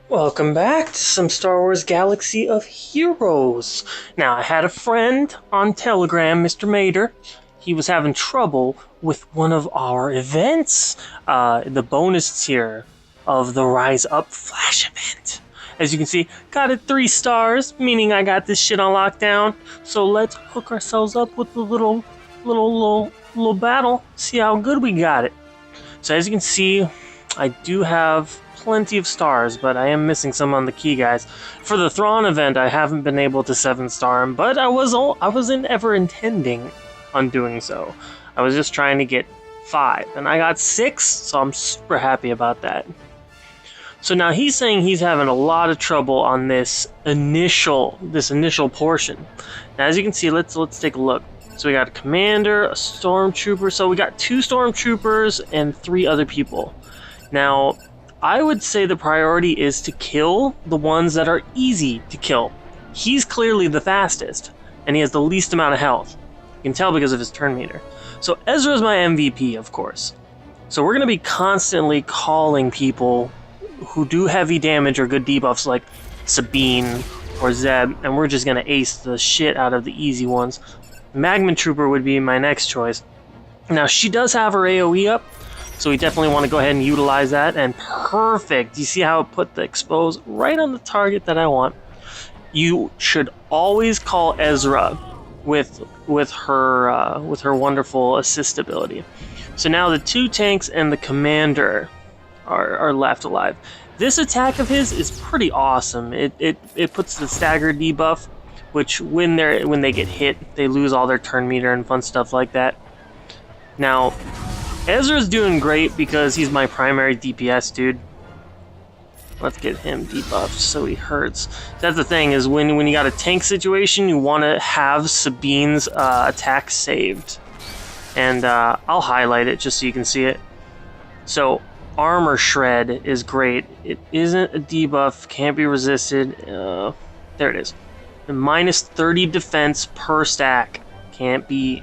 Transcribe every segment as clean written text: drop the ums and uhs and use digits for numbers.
Welcome back to some Star Wars Galaxy of Heroes. Now, I had a friend on Telegram, Mr. Mater. He was having trouble with one of our events, the bonus tier of the Rise Up Flash event. As you can see, got it 3 stars, meaning I got this shit on lockdown. So let's hook ourselves up with a little battle, see how good we got it. So as you can see, I do have plenty of stars, but I am missing some on the key guys. For the Thrawn event, I haven't been able to 7-star him, but I wasn't ever intending on doing so. I was just trying to get 5, and I got 6, so I'm super happy about that. So now he's saying he's having a lot of trouble on this initial portion. Now as you can see, let's take a look. So we got a commander, a stormtrooper. So we got 2 stormtroopers and 3 other people. Now, I would say the priority is to kill the ones that are easy to kill. He's clearly the fastest, and he has the least amount of health. You can tell because of his turn meter. So Ezra's my MVP, of course. So we're going to be constantly calling people who do heavy damage or good debuffs like Sabine or Zeb, and we're just going to ace the shit out of the easy ones. Magma Trooper would be my next choice. Now, she does have her AoE up, so we definitely want to go ahead and utilize that. And perfect. You see how it put the expose right on the target that I want. You should always call Ezra with her wonderful assist ability. So now the 2 tanks and the commander are left alive. This attack of his is pretty awesome. It puts the stagger debuff, which when they get hit, they lose all their turn meter and fun stuff like that. Now, Ezra's doing great because he's my primary DPS dude. Let's get him debuffed so he hurts. That's the thing, is when you got a tank situation, you want to have Sabine's attack saved. And I'll highlight it just so you can see it. So, Armor Shred is great. It isn't a debuff, can't be resisted. There it is. Minus 30 defense per stack. Can't be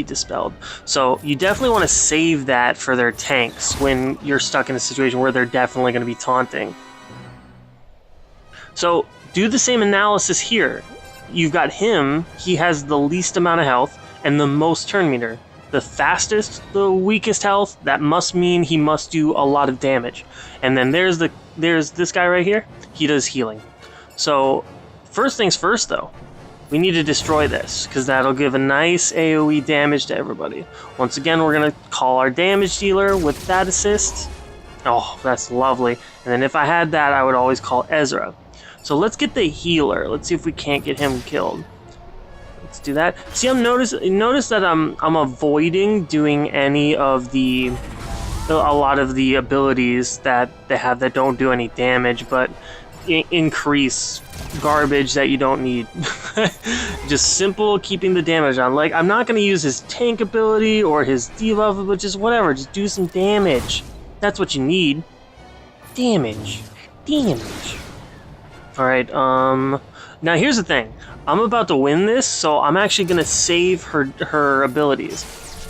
dispelled. So you definitely want to save that for their tanks when you're stuck in a situation where they're definitely going to be taunting. So do the same analysis here. You've got him, he has the least amount of health and the most turn meter. The fastest, the weakest health, that must mean he must do a lot of damage. And then there's this guy right here, he does healing. So first things first though, we need to destroy this, because that'll give a nice AoE damage to everybody. Once again, we're going to call our damage dealer with that assist. Oh, that's lovely. And then if I had that, I would always call Ezra. So let's get the healer. Let's see if we can't get him killed. Let's do that. See, notice that I'm avoiding doing any of a lot of the abilities that they have that don't do any damage, but increase garbage that you don't need. Just simple keeping the damage on. Like, I'm not going to use his tank ability or his debuff, but just whatever. Just do some damage. That's what you need. Damage. Alright, now here's the thing. I'm about to win this, so I'm actually going to save her abilities.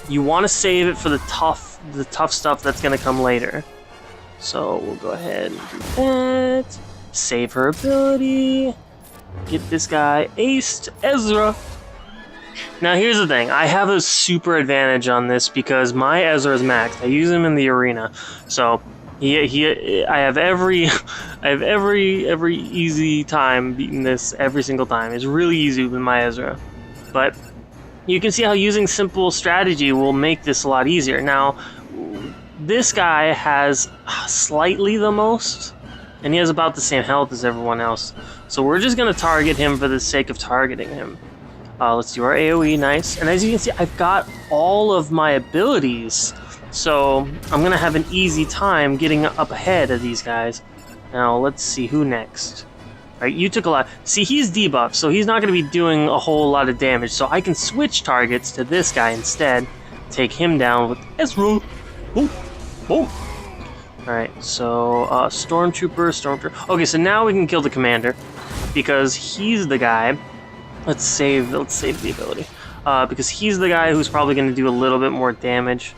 You want to save it for the tough stuff that's going to come later. So we'll go ahead and do that. Save her ability. Get this guy aced. Ezra. Now here's the thing. I have a super advantage on this because my Ezra is maxed. I use him in the arena. So I have every easy time beating this every single time. It's really easy with my Ezra. But you can see how using simple strategy will make this a lot easier. Now, this guy has slightly the most, and he has about the same health as everyone else. So we're just going to target him for the sake of targeting him. Let's do our AoE, nice. And as you can see, I've got all of my abilities. So I'm going to have an easy time getting up ahead of these guys. Now let's see who next. Alright, you took a lot. See, he's debuffed, so he's not going to be doing a whole lot of damage. So I can switch targets to this guy instead. Take him down with Ezra. Boom. Boom. Alright, so Stormtrooper. Okay, so now we can kill the commander because he's the guy. Let's save the ability. Because he's the guy who's probably going to do a little bit more damage.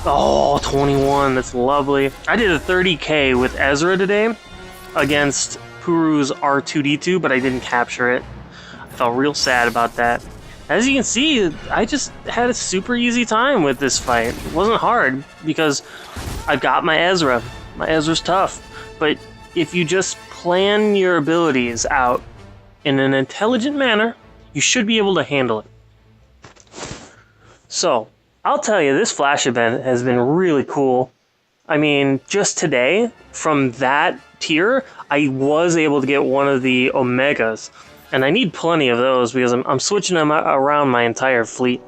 Oh, 21, that's lovely. I did a 30k with Ezra today, against Puru's R2D2, but I didn't capture it. I felt real sad about that. As you can see, I just had a super easy time with this fight. It wasn't hard because I got my Ezra. My Ezra's tough. But if you just plan your abilities out in an intelligent manner, you should be able to handle it. So, I'll tell you, this Flash event has been really cool. I mean, just today, from that tier, I was able to get one of the Omegas. And I need plenty of those because I'm switching them around my entire fleet.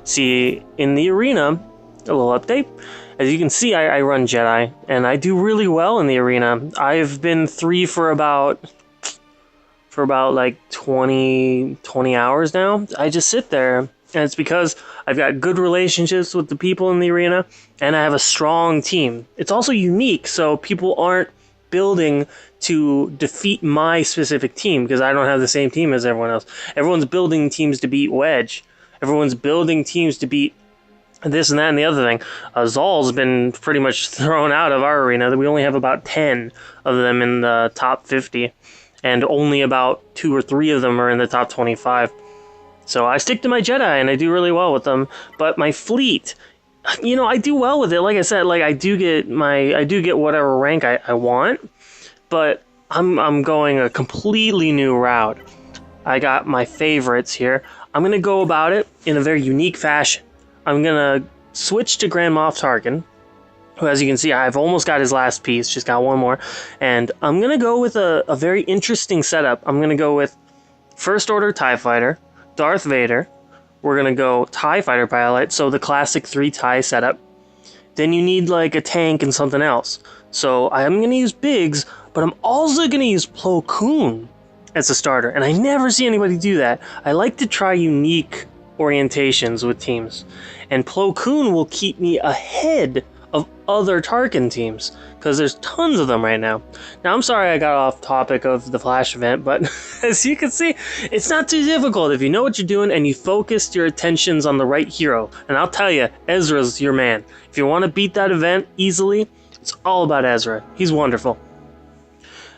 See, in the arena, a little update. As you can see, I run Jedi, and I do really well in the arena. I've been 3 for about like 20 hours now. I just sit there, and it's because I've got good relationships with the people in the arena, and I have a strong team. It's also unique, so people aren't building to defeat my specific team because I don't have the same team as everyone else. Everyone's building teams to beat Wedge. Everyone's building teams to beat this and that and the other thing. Zol's been pretty much thrown out of our arena. We only have about 10 of them in the top 50, and only about 2 or 3 of them are in the top 25. So I stick to my Jedi, and I do really well with them. But my fleet, you know, I do well with it. Like I said, like I do get whatever rank I want, but I'm going a completely new route. I got my favorites here. I'm gonna go about it in a very unique fashion. I'm gonna switch to Grand Moff Tarkin, who, as you can see, I've almost got his last piece, just got one more, and I'm gonna go with a very interesting setup. I'm gonna go with First Order TIE Fighter, Darth Vader. We're gonna go TIE Fighter pilot, so the classic 3 TIE setup. Then you need like a tank and something else. So I'm gonna use Biggs, but I'm also gonna use Plo Koon as a starter, and I never see anybody do that. I like to try unique orientations with teams, and Plo Koon will keep me ahead of other Tarkin teams because there's tons of them right now. Now, I'm sorry I got off topic of the Flash event, but as you can see, it's not too difficult if you know what you're doing and you focused your attentions on the right hero. And I'll tell you, Ezra's your man. If you want to beat that event easily, it's all about Ezra. He's wonderful.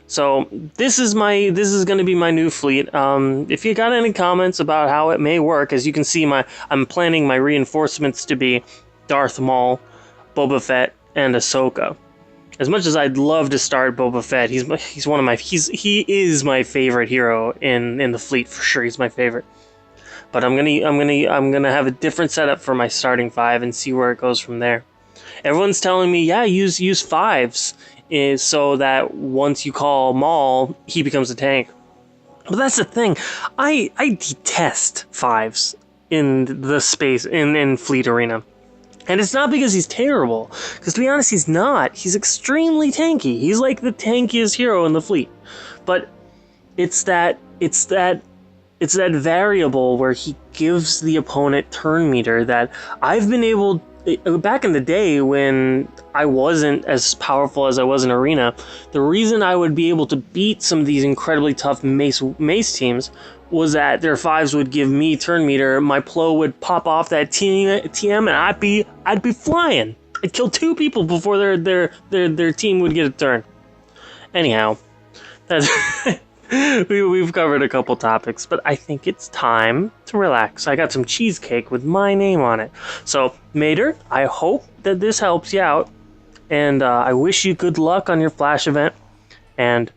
So this is going to be my new fleet. If you got any comments about how it may work, as you can see, I'm planning my reinforcements to be Darth Maul, Boba Fett, and Ahsoka. As much as I'd love to start Boba Fett, he is my favorite hero in the fleet for sure. He's my favorite. But I'm gonna have a different setup for my starting 5 and see where it goes from there. Everyone's telling me, yeah, use 5s, so that once you call Maul, he becomes a tank. But that's the thing, I detest 5s in the space in Fleet Arena. And it's not because he's terrible, because to be honest, he's not. He's extremely tanky. He's like the tankiest hero in the fleet. But it's that variable where he gives the opponent turn meter that I've been able. Back in the day when I wasn't as powerful as I was in Arena, the reason I would be able to beat some of these incredibly tough mace teams was that their 5s would give me turn meter, my Plo would pop off that TM, and I'd be flying. I'd kill 2 people before their team would get a turn. Anyhow, that's we've covered a couple topics, but I think it's time to relax. I got some cheesecake with my name on it. So, Mater, I hope that this helps you out, and I wish you good luck on your Flash event, and